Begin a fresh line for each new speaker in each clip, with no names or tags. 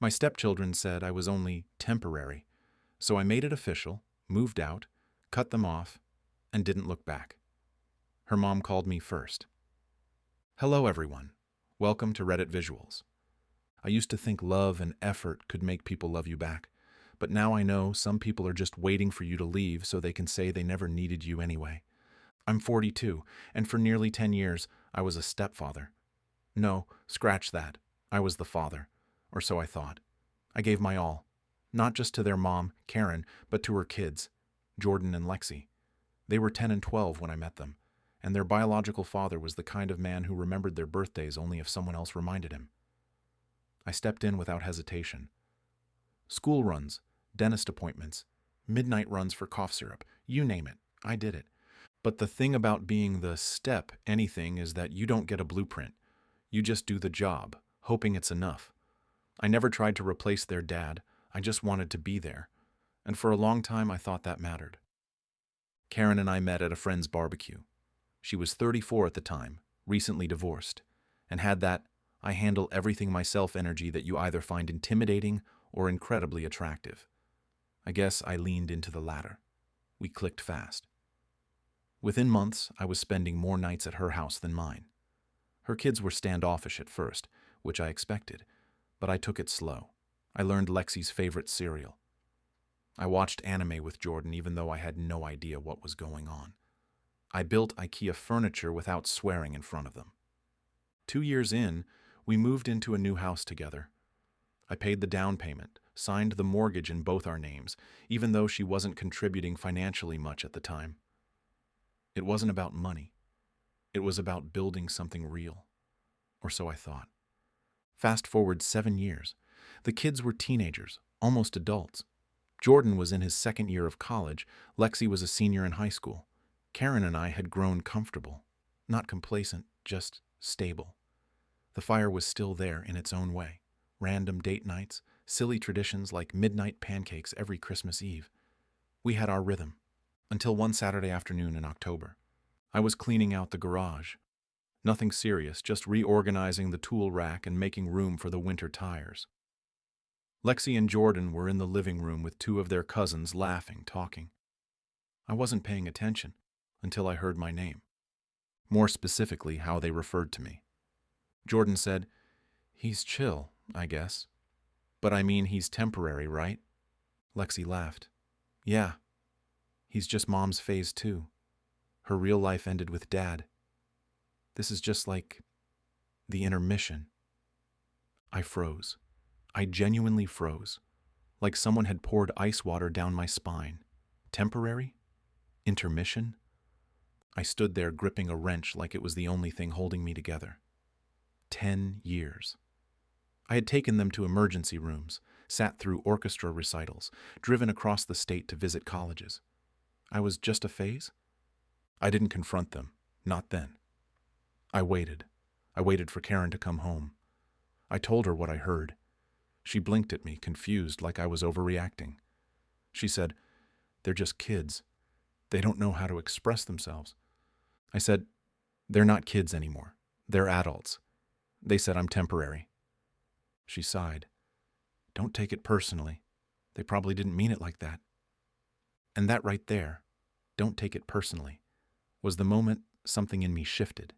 My stepchildren said I was only temporary, so I made it official, moved out, cut them off, and didn't look back. Her mom called me first. Hello, everyone. Welcome to Reddit Visuals. I used to think love and effort could make people love you back, but now I know some people are just waiting for you to leave so they can say they never needed you anyway. I'm 42, and for nearly 10 years, I was a stepfather. No, scratch that. I was the father, or so I thought. I gave my all, not just to their mom, Karen, but to her kids, Jordan and Lexi. They were 10 and 12 when I met them, and their biological father was the kind of man who remembered their birthdays only if someone else reminded him. I stepped in without hesitation. School runs, dentist appointments, midnight runs for cough syrup, you name it, I did it. But the thing about being the step anything is that you don't get a blueprint. You just do the job, hoping it's enough. I never tried to replace their dad, I just wanted to be there. And for a long time I thought that mattered. Karen and I met at a friend's barbecue. She was 34 at the time, recently divorced, and had that I handle everything myself energy that you either find intimidating or incredibly attractive. I guess I leaned into the latter. We clicked fast. Within months, I was spending more nights at her house than mine. Her kids were standoffish at first, which I expected, but I took it slow. I learned Lexi's favorite cereal. I watched anime with Jordan even though I had no idea what was going on. I built IKEA furniture without swearing in front of them. 2 years in, we moved into a new house together. I paid the down payment, signed the mortgage in both our names, even though she wasn't contributing financially much at the time. It wasn't about money. It was about building something real. Or so I thought. Fast forward 7 years. The kids were teenagers, almost adults. Jordan was in his second year of college. Lexi was a senior in high school. Karen and I had grown comfortable. Not complacent, just stable. The fire was still there in its own way. Random date nights, silly traditions like midnight pancakes every Christmas Eve. We had our rhythm. Until one Saturday afternoon in October. I was cleaning out the garage. Nothing serious, just reorganizing the tool rack and making room for the winter tires. Lexi and Jordan were in the living room with 2 of their cousins laughing, talking. I wasn't paying attention until I heard my name. More specifically, how they referred to me. Jordan said, "He's chill, I guess. But I mean, he's temporary, right?" Lexi laughed. "Yeah. He's just Mom's phase 2. Her real life ended with Dad. This is just like the intermission." I froze. I genuinely froze, like someone had poured ice water down my spine. Temporary? Intermission? I stood there gripping a wrench like it was the only thing holding me together. 10 years. I had taken them to emergency rooms, sat through orchestra recitals, driven across the state to visit colleges. I was just a phase? I didn't confront them, not then. I waited. I waited for Karen to come home. I told her what I heard. She blinked at me, confused, like I was overreacting. She said, "They're just kids. They don't know how to express themselves." I said, "They're not kids anymore. They're adults. They said I'm temporary." She sighed. "Don't take it personally. They probably didn't mean it like that." And that right there, "don't take it personally," was the moment something in me shifted.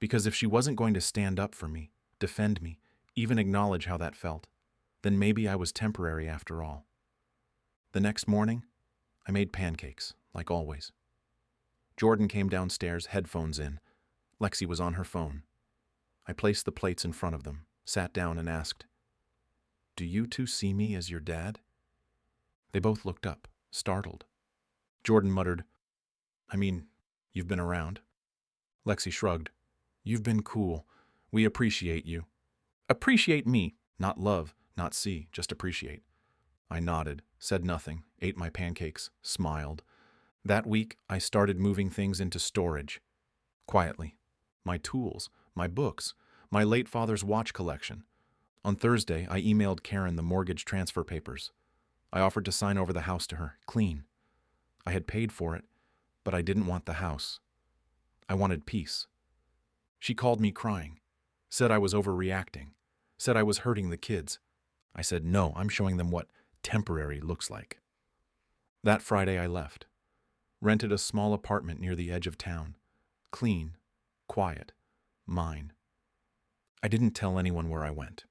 Because if she wasn't going to stand up for me, defend me, even acknowledge how that felt, then maybe I was temporary after all. The next morning, I made pancakes, like always. Jordan came downstairs, headphones in. Lexi was on her phone. I placed the plates in front of them, sat down and asked, "Do you 2 see me as your dad?" They both looked up, startled. Jordan muttered, "I mean, you've been around." Lexi shrugged. "You've been cool. We appreciate you." "Appreciate me, not love, not see, just appreciate." I nodded, said nothing, ate my pancakes, smiled. That week, I started moving things into storage. Quietly. My tools, my books, my late father's watch collection. On Thursday, I emailed Karen the mortgage transfer papers. I offered to sign over the house to her, clean. I had paid for it, but I didn't want the house. I wanted peace. She called me crying, said I was overreacting, said I was hurting the kids. I said, no, I'm showing them what temporary looks like. That Friday I left. Rented a small apartment near the edge of town. Clean, quiet, mine. I didn't tell anyone where I went.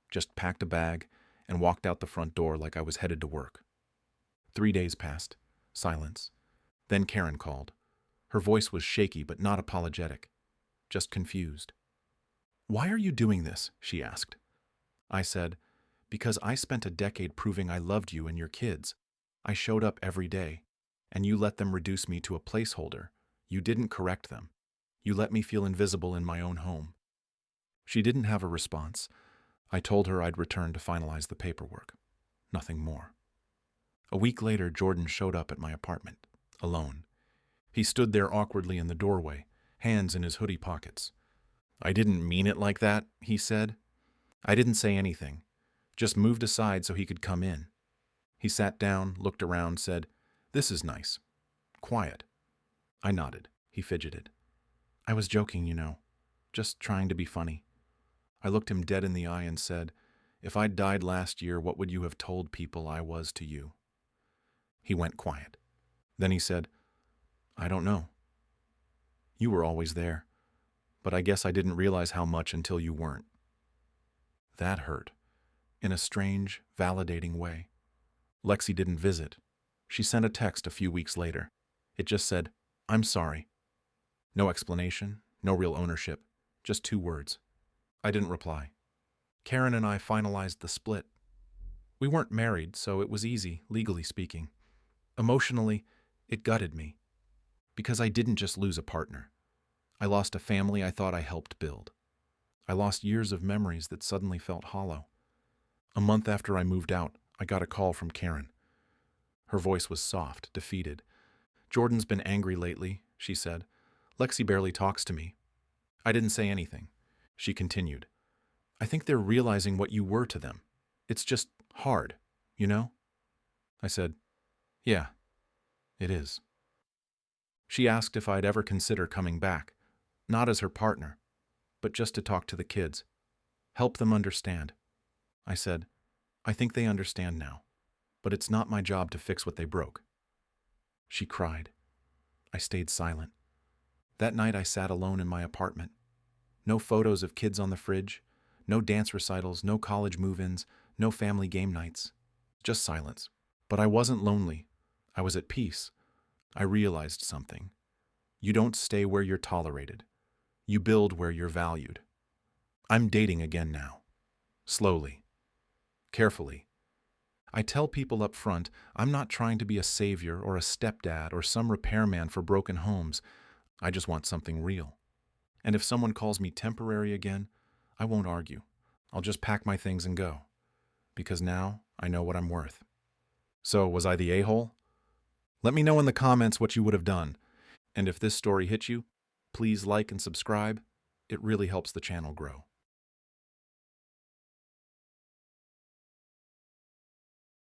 Just packed a bag and walked out the front door like I was headed to work. 3 days passed. Silence. Then Karen called. Her voice was shaky but not apologetic. Just confused. "Why are you doing this?" she asked. I said, "Because I spent a decade proving I loved you and your kids. I showed up every day, and you let them reduce me to a placeholder. You didn't correct them. You let me feel invisible in my own home." She didn't have a response. I told her I'd return to finalize the paperwork. Nothing more. A week later, Jordan showed up at my apartment, alone. He stood there awkwardly in the doorway, hands in his hoodie pockets. "I didn't mean it like that," he said. I didn't say anything, just moved aside so he could come in. He sat down, looked around, said, "This is nice. Quiet." I nodded. He fidgeted. "I was joking, you know. Just trying to be funny." I looked him dead in the eye and said, "If I'd died last year, what would you have told people I was to you?" He went quiet. Then he said, "I don't know. You were always there, but I guess I didn't realize how much until you weren't." That hurt, in a strange, validating way. Lexi didn't visit. She sent a text a few weeks later. It just said, "I'm sorry." No explanation, no real ownership, just 2 words. I didn't reply. Karen and I finalized the split. We weren't married, so it was easy, legally speaking. Emotionally, it gutted me. Because I didn't just lose a partner. I lost a family I thought I helped build. I lost years of memories that suddenly felt hollow. A month after I moved out, I got a call from Karen. Her voice was soft, defeated. "Jordan's been angry lately," she said. "Lexi barely talks to me." I didn't say anything. She continued, "I think they're realizing what you were to them. It's just hard, you know?" I said, "Yeah, it is." She asked if I'd ever consider coming back, not as her partner, but just to talk to the kids, help them understand. I said, "I think they understand now, but it's not my job to fix what they broke." She cried. I stayed silent. That night I sat alone in my apartment. No photos of kids on the fridge, no dance recitals, no college move-ins, no family game nights. Just silence. But I wasn't lonely. I was at peace. I realized something. You don't stay where you're tolerated. You build where you're valued. I'm dating again now. Slowly. Carefully. I tell people up front, I'm not trying to be a savior or a stepdad or some repairman for broken homes. I just want something real. And if someone calls me temporary again, I won't argue. I'll just pack my things and go. Because now I know what I'm worth. So, was I the a-hole? Let me know in the comments what you would have done. And if this story hit you, please like and subscribe. It really helps the channel grow.